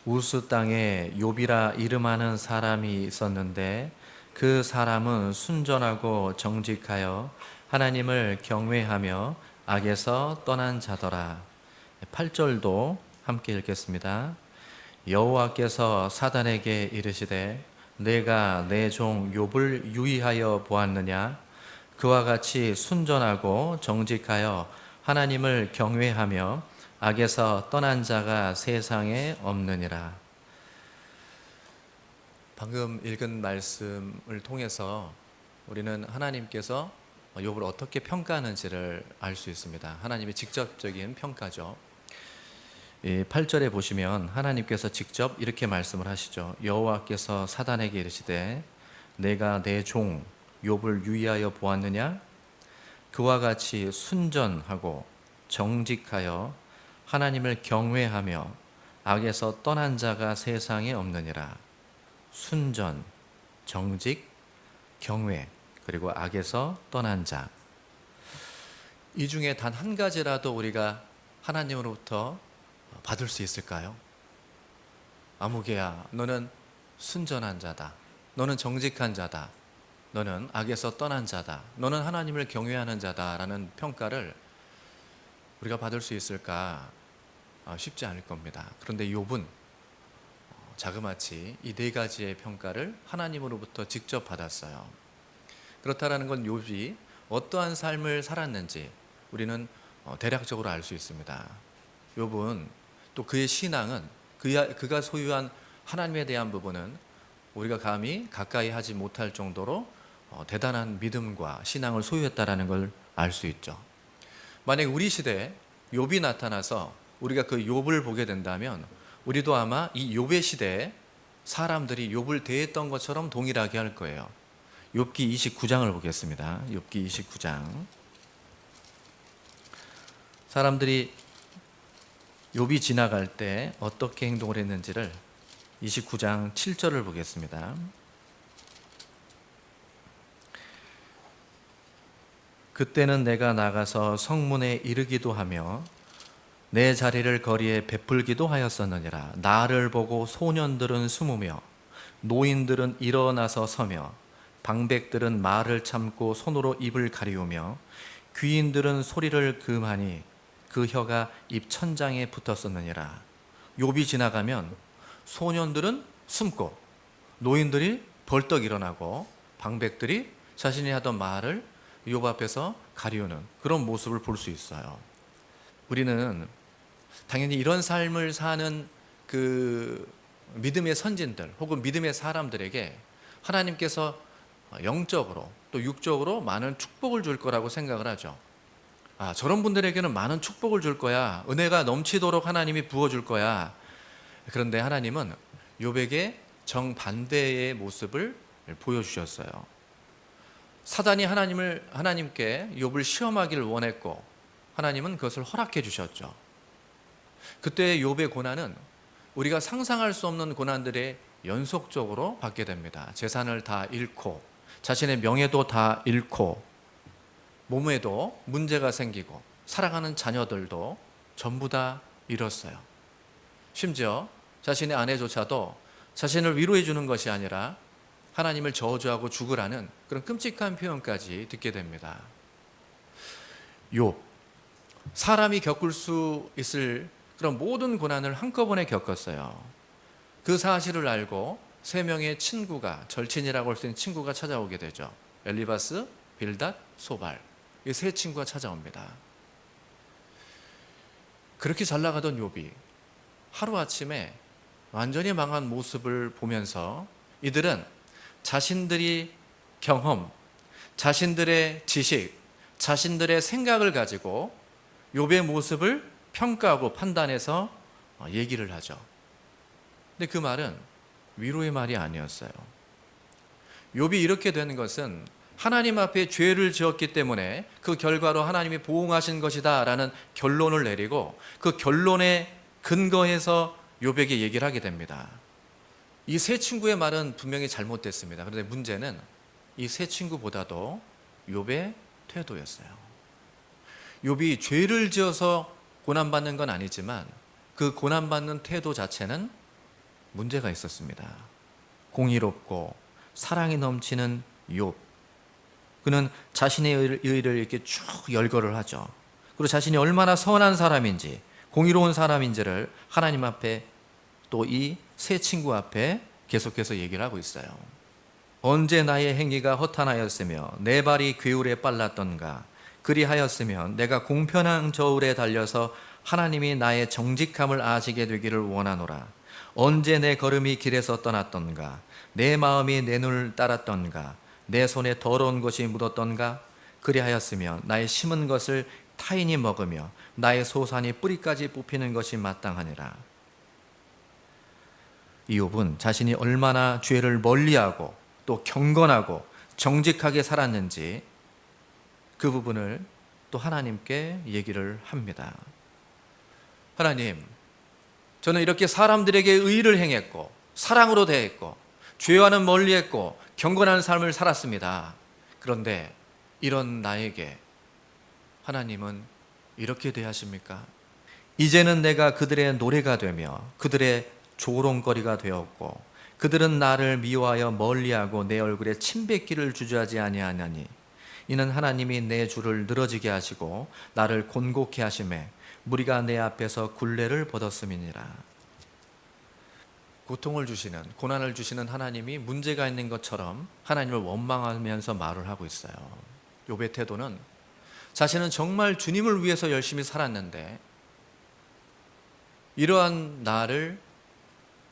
우스 땅에 욥이라 이름하는 사람이 있었는데 그 사람은 순전하고 정직하여 하나님을 경외하며 악에서 떠난 자더라. 8절도 함께 읽겠습니다. 여호와께서 사단에게 이르시되 내가 내 종 욥을 유의하여 보았느냐? 그와 같이 순전하고 정직하여 하나님을 경외하며 악에서 떠난 자가 세상에 없느니라. 방금 읽은 말씀을 통해서 우리는 하나님께서 욥을 어떻게 평가하는지를 알 수 있습니다. 하나님의 직접적인 평가죠. 8절에 보시면 하나님께서 직접 이렇게 말씀을 하시죠. 여호와께서 사단에게 이르시되 내가 내 종 욥을 유의하여 보았느냐? 그와 같이 순전하고 정직하여 하나님을 경외하며 악에서 떠난 자가 세상에 없느니라. 순전, 정직, 경외, 그리고 악에서 떠난 자. 이 중에 단 한 가지라도 우리가 하나님으로부터 받을 수 있을까요? 아무개야, 너는 순전한 자다. 너는 정직한 자다. 너는 악에서 떠난 자다. 너는 하나님을 경외하는 자다라는 평가를 우리가 받을 수 있을까? 쉽지 않을 겁니다. 그런데 욥은 자그마치 이 네 가지의 평가를 하나님으로부터 직접 받았어요. 그렇다라는 건 욥이 어떠한 삶을 살았는지 우리는 대략적으로 알 수 있습니다. 욥은 또 그의 신앙은 그가 소유한 하나님에 대한 부분은 우리가 감히 가까이 하지 못할 정도로 대단한 믿음과 신앙을 소유했다라는 걸 알 수 있죠. 만약 우리 시대에 욥이 나타나서 우리가 그 욥을 보게 된다면 우리도 아마 이 욥의 시대에 사람들이 욥을 대했던 것처럼 동일하게 할 거예요. 욥기 29장을 보겠습니다. 욥기 29장. 사람들이 욥이 지나갈 때 어떻게 행동을 했는지를 29장 7절을 보겠습니다. 그때는 내가 나가서 성문에 이르기도 하며 내 자리를 거리에 베풀기도 하였었느니라. 나를 보고 소년들은 숨으며 노인들은 일어나서 서며 방백들은 말을 참고 손으로 입을 가리우며 귀인들은 소리를 금하니 그 혀가 입 천장에 붙었었느니라. 욥이 지나가면 소년들은 숨고 노인들이 벌떡 일어나고 방백들이 자신이 하던 말을 욥 앞에서 가리우는 그런 모습을 볼 수 있어요. 우리는 당연히 이런 삶을 사는 그 믿음의 선진들 혹은 믿음의 사람들에게 하나님께서 영적으로 또 육적으로 많은 축복을 줄 거라고 생각을 하죠. 저런 분들에게는 많은 축복을 줄 거야. 은혜가 넘치도록 하나님이 부어줄 거야. 그런데 하나님은 욥에게 정반대의 모습을 보여주셨어요. 사단이 하나님께 욥을 시험하기를 원했고 하나님은 그것을 허락해 주셨죠. 그때 욥의 고난은 우리가 상상할 수 없는 고난들의 연속적으로 받게 됩니다. 재산을 다 잃고 자신의 명예도 다 잃고 몸에도 문제가 생기고 사랑하는 자녀들도 전부 다 잃었어요. 심지어 자신의 아내조차도 자신을 위로해 주는 것이 아니라 하나님을 저주하고 죽으라는 그런 끔찍한 표현까지 듣게 됩니다. 욥, 사람이 겪을 수 있을 그런 모든 고난을 한꺼번에 겪었어요. 그 사실을 알고 세 명의 친구가, 절친이라고 할 수 있는 친구가 찾아오게 되죠. 엘리바스, 빌닷, 소발. 이 세 친구가 찾아옵니다. 그렇게 잘 나가던 욥이 하루아침에 완전히 망한 모습을 보면서 이들은 자신들이 경험, 자신들의 지식, 자신들의 생각을 가지고 욥의 모습을 평가하고 판단해서 얘기를 하죠. 근데 그 말은 위로의 말이 아니었어요. 욥이 이렇게 되는 것은 하나님 앞에 죄를 지었기 때문에 그 결과로 하나님이 보응하신 것이다 라는 결론을 내리고 그 결론에 근거해서 욥에게 얘기를 하게 됩니다. 이 세 친구의 말은 분명히 잘못됐습니다. 그런데 문제는 이 세 친구보다도 욥의 태도였어요. 욥이 죄를 지어서 고난받는 건 아니지만 그 고난받는 태도 자체는 문제가 있었습니다. 공의롭고 사랑이 넘치는 욥, 그는 자신의 의를 이렇게 쭉 열거를 하죠. 그리고 자신이 얼마나 선한 사람인지, 공의로운 사람인지를 하나님 앞에, 또 이 세 친구 앞에 계속해서 얘기를 하고 있어요. 언제 나의 행위가 허탄하였으며 내 발이 괴울에 빨랐던가. 그리하였으면 내가 공평한 저울에 달려서 하나님이 나의 정직함을 아시게 되기를 원하노라. 언제 내 걸음이 길에서 떠났던가. 내 마음이 내 눈을 따랐던가. 내 손에 더러운 것이 묻었던가. 그리하였으면 나의 심은 것을 타인이 먹으며 나의 소산이 뿌리까지 뽑히는 것이 마땅하니라. 이욥은 자신이 얼마나 죄를 멀리하고 또 경건하고 정직하게 살았는지 그 부분을 또 하나님께 얘기를 합니다. 하나님, 저는 이렇게 사람들에게 의를 행했고 사랑으로 대했고 죄와는 멀리했고 경건한 삶을 살았습니다. 그런데 이런 나에게 하나님은 이렇게 대하십니까? 이제는 내가 그들의 노래가 되며 그들의 조롱거리가 되었고 그들은 나를 미워하여 멀리하고 내 얼굴에 침뱉기를 주저하지 아니하나니 이는 하나님이 내 주를 늘어지게 하시고 나를 곤곡케 하심에 무리가 내 앞에서 굴레를 벗었음이니라. 고통을 주시는, 고난을 주시는 하나님이 문제가 있는 것처럼 하나님을 원망하면서 말을 하고 있어요. 욥의 태도는 자신은 정말 주님을 위해서 열심히 살았는데 이러한 나를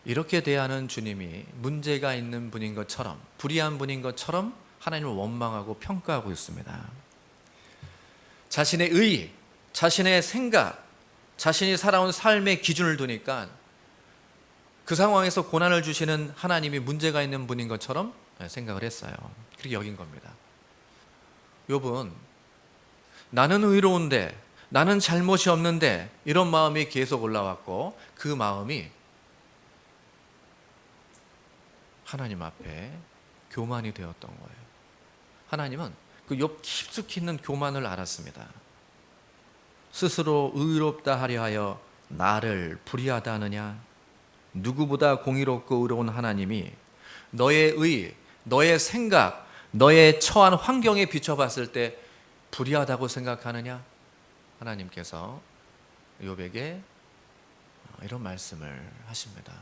이렇게 대하는 주님이 문제가 있는 분인 것처럼, 불의한 분인 것처럼 하나님을 원망하고 평가하고 있습니다. 자신의 의, 자신의 생각, 자신이 살아온 삶의 기준을 두니까 그 상황에서 고난을 주시는 하나님이 문제가 있는 분인 것처럼 생각을 했어요. 그렇게 여긴 겁니다. 욥은 나는 의로운데, 나는 잘못이 없는데 이런 마음이 계속 올라왔고 그 마음이 하나님 앞에 교만이 되었던 거예요. 하나님은 그 욥 깊숙이 있는 교만을 알았습니다. 스스로 의롭다 하려 하여 나를 불의하다 하느냐? 누구보다 공의롭고 의로운 하나님이 너의 의, 너의 생각, 너의 처한 환경에 비춰봤을 때 불의하다고 생각하느냐? 하나님께서 욥에게 이런 말씀을 하십니다.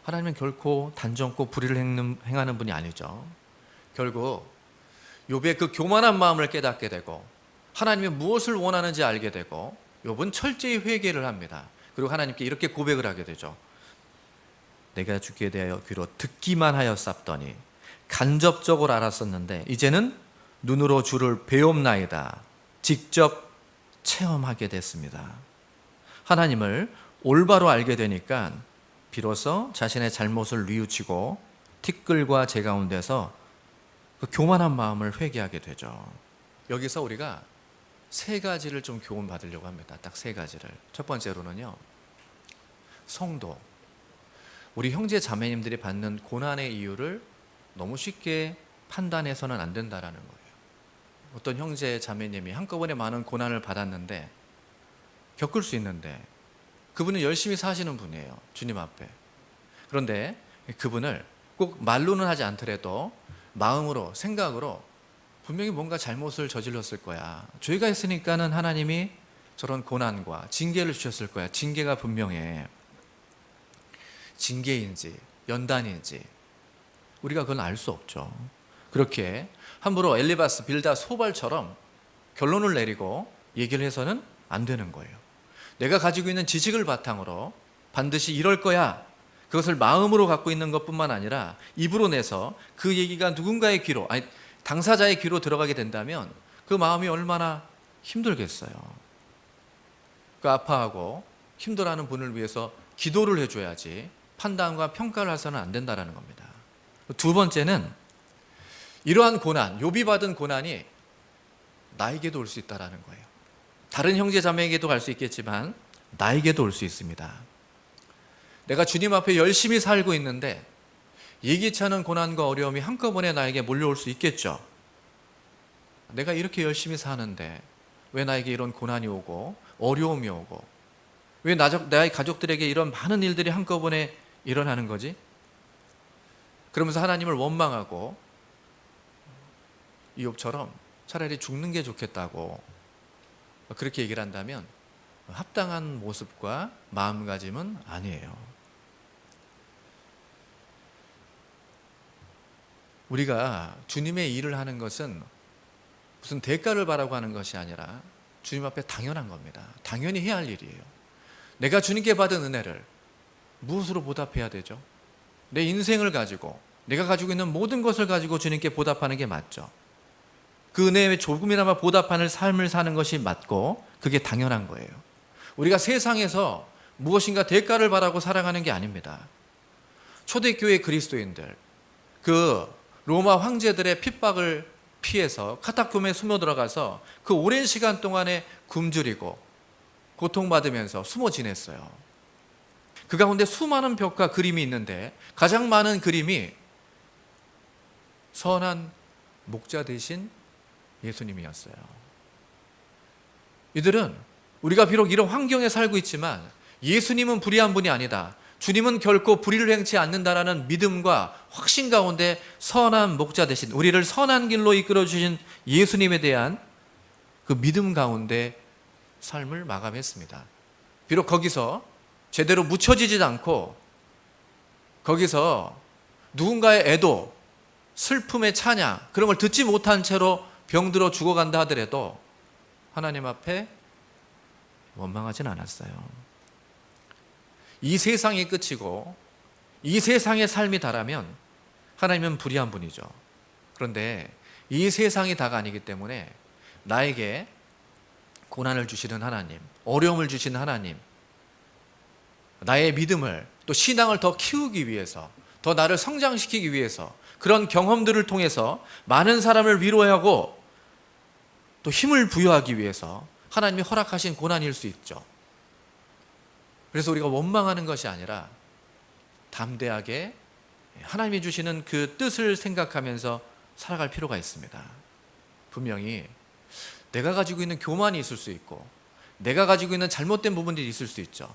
하나님은 결코 단정코 불의를 행하는 분이 아니죠. 결국 욥의 그 교만한 마음을 깨닫게 되고 하나님이 무엇을 원하는지 알게 되고 욥은 철저히 회개를 합니다. 그리고 하나님께 이렇게 고백을 하게 되죠. 내가 주께 대하여 귀로 듣기만 하였사더니 간접적으로 알았었는데 이제는 눈으로 주를 배움나이다. 직접 체험하게 됐습니다. 하나님을 올바로 알게 되니까 비로소 자신의 잘못을 뉘우치고 티끌과 재 가운데서 그 교만한 마음을 회개하게 되죠. 여기서 우리가 세 가지를 좀 교훈 받으려고 합니다. 딱 세 가지를. 첫 번째로는요, 성도, 우리 형제 자매님들이 받는 고난의 이유를 너무 쉽게 판단해서는 안 된다라는 거예요. 어떤 형제 자매님이 한꺼번에 많은 고난을 받았는데 겪을 수 있는데 그분은 열심히 사시는 분이에요. 주님 앞에. 그런데 그분을 꼭 말로는 하지 않더라도 마음으로, 생각으로 분명히 뭔가 잘못을 저질렀을 거야. 죄가 있으니까는 하나님이 저런 고난과 징계를 주셨을 거야. 징계가 분명해. 징계인지 연단인지 우리가 그건 알 수 없죠. 그렇게 함부로 엘리바스, 빌다, 소발처럼 결론을 내리고 얘기를 해서는 안 되는 거예요. 내가 가지고 있는 지식을 바탕으로 반드시 이럴 거야, 그것을 마음으로 갖고 있는 것뿐만 아니라 입으로 내서 그 얘기가 누군가의 귀로, 아니 당사자의 귀로 들어가게 된다면 그 마음이 얼마나 힘들겠어요. 그 아파하고 힘들어하는 분을 위해서 기도를 해줘야지 판단과 평가를 해서는 안 된다는 겁니다. 두 번째는 이러한 고난, 욥이 받은 고난이 나에게도 올 수 있다는 거예요. 다른 형제 자매에게도 갈 수 있겠지만 나에게도 올 수 있습니다. 내가 주님 앞에 열심히 살고 있는데 예기치 않은 고난과 어려움이 한꺼번에 나에게 몰려올 수 있겠죠. 내가 이렇게 열심히 사는데 왜 나에게 이런 고난이 오고 어려움이 오고 왜 나의 가족들에게 이런 많은 일들이 한꺼번에 일어나는 거지? 그러면서 하나님을 원망하고 이욥처럼 차라리 죽는 게 좋겠다고 그렇게 얘기를 한다면 합당한 모습과 마음가짐은 아니에요. 우리가 주님의 일을 하는 것은 무슨 대가를 바라고 하는 것이 아니라 주님 앞에 당연한 겁니다. 당연히 해야 할 일이에요. 내가 주님께 받은 은혜를 무엇으로 보답해야 되죠? 내 인생을 가지고, 내가 가지고 있는 모든 것을 가지고 주님께 보답하는 게 맞죠. 그 은혜에 조금이나마 보답하는 삶을 사는 것이 맞고 그게 당연한 거예요. 우리가 세상에서 무엇인가 대가를 바라고 살아가는 게 아닙니다. 초대교회 그리스도인들, 그 로마 황제들의 핍박을 피해서 카타콤에 숨어 들어가서 그 오랜 시간 동안에 굶주리고 고통받으면서 숨어 지냈어요. 그 가운데 수많은 벽과 그림이 있는데 가장 많은 그림이 선한 목자 되신 예수님이었어요. 이들은 우리가 비록 이런 환경에 살고 있지만 예수님은 불의한 분이 아니다, 주님은 결코 불의를 행치 않는다라는 믿음과 확신 가운데 선한 목자 되신, 우리를 선한 길로 이끌어 주신 예수님에 대한 그 믿음 가운데 삶을 마감했습니다. 비록 거기서 제대로 묻혀지지 않고 거기서 누군가의 애도, 슬픔의 찬양, 그런 걸 듣지 못한 채로 병들어 죽어간다 하더라도 하나님 앞에 원망하진 않았어요. 이 세상이 끝이고 이 세상의 삶이 다라면 하나님은 불의한 분이죠. 그런데 이 세상이 다가 아니기 때문에 나에게 고난을 주시는 하나님, 어려움을 주시는 하나님, 나의 믿음을 또 신앙을 더 키우기 위해서, 더 나를 성장시키기 위해서, 그런 경험들을 통해서 많은 사람을 위로하고 또 힘을 부여하기 위해서 하나님이 허락하신 고난일 수 있죠. 그래서 우리가 원망하는 것이 아니라 담대하게 하나님이 주시는 그 뜻을 생각하면서 살아갈 필요가 있습니다. 분명히 내가 가지고 있는 교만이 있을 수 있고 내가 가지고 있는 잘못된 부분들이 있을 수 있죠.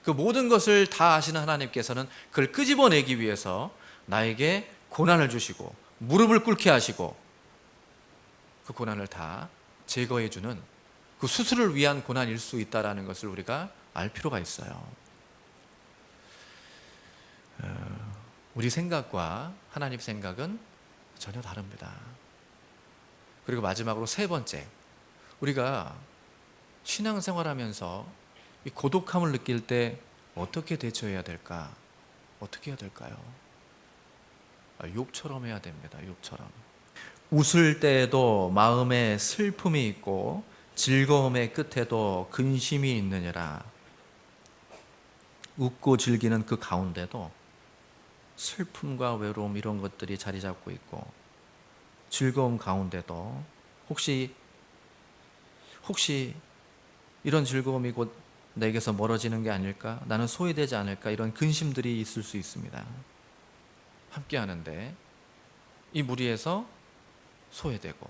그 모든 것을 다 아시는 하나님께서는 그걸 끄집어내기 위해서 나에게 고난을 주시고 무릎을 꿇게 하시고 그 고난을 다 제거해 주는 그 수술을 위한 고난일 수 있다는 것을 우리가 알 필요가 있어요. 우리 생각과 하나님 생각은 전혀 다릅니다. 그리고 마지막으로 세 번째, 우리가 신앙생활하면서 이 고독함을 느낄 때 어떻게 대처해야 될까? 어떻게 해야 될까요? 욥처럼 해야 됩니다. 욥처럼. 웃을 때에도 마음에 슬픔이 있고 즐거움의 끝에도 근심이 있느니라. 웃고 즐기는 그 가운데도 슬픔과 외로움 이런 것들이 자리 잡고 있고, 즐거움 가운데도 혹시 이런 즐거움이 곧 내게서 멀어지는 게 아닐까? 나는 소외되지 않을까? 이런 근심들이 있을 수 있습니다. 함께 하는데 이 무리에서 소외되고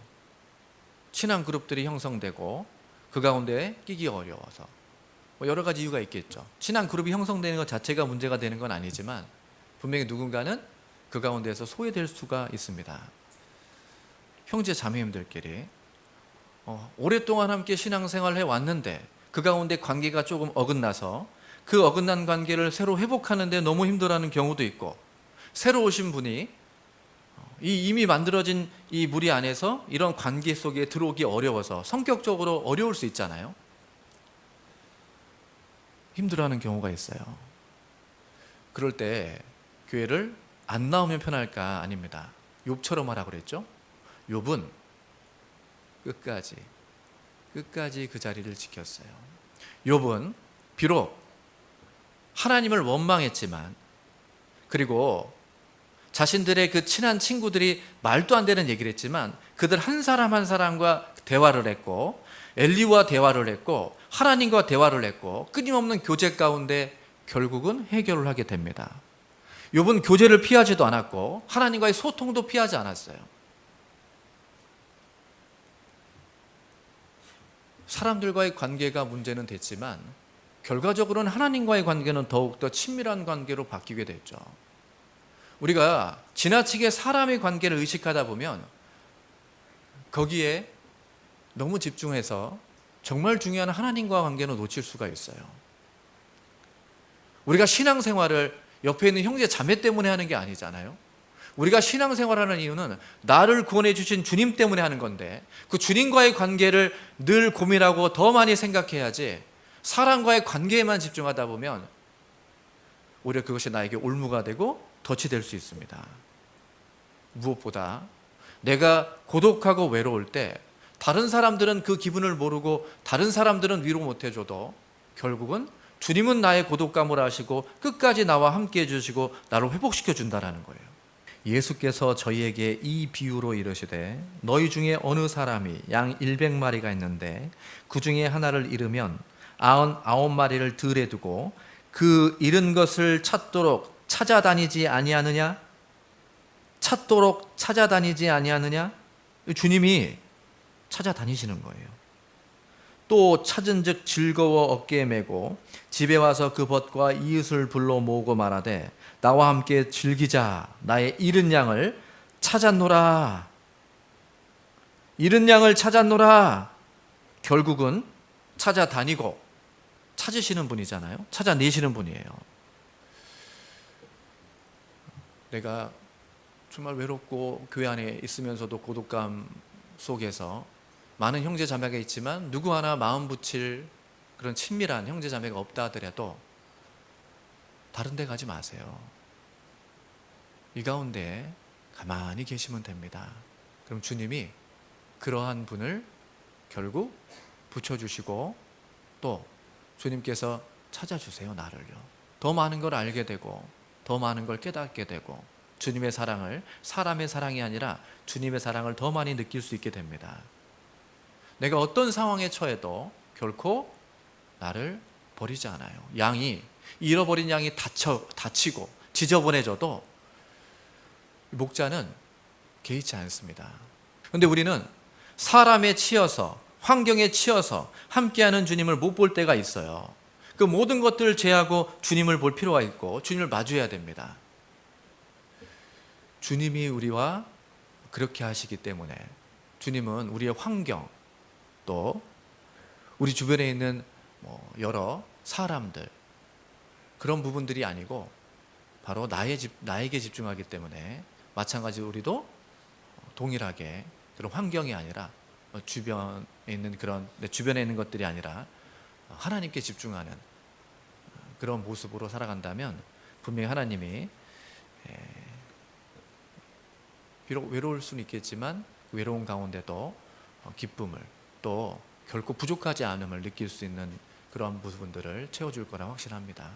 친한 그룹들이 형성되고 그 가운데 끼기 어려워서 여러 가지 이유가 있겠죠. 친한 그룹이 형성되는 것 자체가 문제가 되는 건 아니지만 분명히 누군가는 그 가운데에서 소외될 수가 있습니다. 형제 자매님들끼리 오랫동안 함께 신앙생활을 해왔는데 그 가운데 관계가 조금 어긋나서 그 어긋난 관계를 새로 회복하는 데 너무 힘들어하는 경우도 있고, 새로 오신 분이 이미 만들어진 이 무리 안에서 이런 관계 속에 들어오기 어려워서 성격적으로 어려울 수 있잖아요. 힘들어하는 경우가 있어요. 그럴 때 교회를 안 나오면 편할까? 아닙니다. 욥처럼 하라고 그랬죠. 욥은 끝까지 그 자리를 지켰어요. 욥은 비록 하나님을 원망했지만, 그리고 자신들의 그 친한 친구들이 말도 안 되는 얘기를 했지만 그들 한 사람 한 사람과 대화를 했고, 엘리와 대화를 했고, 하나님과 대화를 했고, 끊임없는 교제 가운데 결국은 해결을 하게 됩니다. 욥은 교제를 피하지도 않았고 하나님과의 소통도 피하지 않았어요. 사람들과의 관계가 문제는 됐지만 결과적으로는 하나님과의 관계는 더욱더 친밀한 관계로 바뀌게 됐죠. 우리가 지나치게 사람의 관계를 의식하다 보면 거기에 너무 집중해서 정말 중요한 하나님과 관계는 놓칠 수가 있어요. 우리가 신앙생활을 옆에 있는 형제 자매 때문에 하는 게 아니잖아요. 우리가 신앙생활하는 이유는 나를 구원해 주신 주님 때문에 하는 건데, 그 주님과의 관계를 늘 고민하고 더 많이 생각해야지 사람과의 관계에만 집중하다 보면 오히려 그것이 나에게 올무가 되고 덫이 될 수 있습니다. 무엇보다 내가 고독하고 외로울 때 다른 사람들은 그 기분을 모르고 다른 사람들은 위로 못 해줘도 결국은 주님은 나의 고독감을 아시고 끝까지 나와 함께 해주시고 나를 회복시켜 준다는 거예요. 예수께서 저희에게 이 비유로 이르시되 너희 중에 어느 사람이 양 100마리가 있는데 그 중에 하나를 잃으면 99마리를 들에 두고 그 잃은 것을 찾도록 찾아다니지 아니하느냐? 찾도록 찾아다니지 아니하느냐? 주님이 찾아다니시는 거예요. 또 찾은즉 즐거워 어깨에 메고 집에 와서 그 벗과 이웃을 불러 모으고 말하되 나와 함께 즐기자. 나의 잃은 양을 찾았노라. 잃은 양을 찾았노라. 결국은 찾아다니고 찾으시는 분이잖아요. 찾아내시는 분이에요. 내가 정말 외롭고 교회 안에 있으면서도 고독감 속에서 많은 형제 자매가 있지만 누구 하나 마음 붙일 그런 친밀한 형제 자매가 없다 하더라도 다른 데 가지 마세요. 이 가운데 가만히 계시면 됩니다. 그럼 주님이 그러한 분을 결국 붙여주시고 또 주님께서 찾아주세요. 나를요. 더 많은 걸 알게 되고 더 많은 걸 깨닫게 되고 주님의 사랑을, 사람의 사랑이 아니라 주님의 사랑을 더 많이 느낄 수 있게 됩니다. 내가 어떤 상황에 처해도 결코 나를 버리지 않아요. 양이, 잃어버린 양이 다치고 지저분해져도 목자는 개의치 않습니다. 그런데 우리는 사람에 치여서, 환경에 치여서 함께하는 주님을 못 볼 때가 있어요. 그 모든 것들을 제하고 주님을 볼 필요가 있고 주님을 마주해야 됩니다. 주님이 우리와 그렇게 하시기 때문에 주님은 우리의 환경 또 우리 주변에 있는 여러 사람들 그런 부분들이 아니고 바로 나에게 집중하기 때문에 마찬가지로 우리도 동일하게 그런 환경이 아니라 주변에 있는 그런 내 주변에 있는 것들이 아니라 하나님께 집중하는 그런 모습으로 살아간다면 분명히 하나님이 비록 외로울 수는 있겠지만 외로운 가운데도 기쁨을 또 결코 부족하지 않음을 느낄 수 있는 그런 부분들을 채워줄 거라 확신합니다.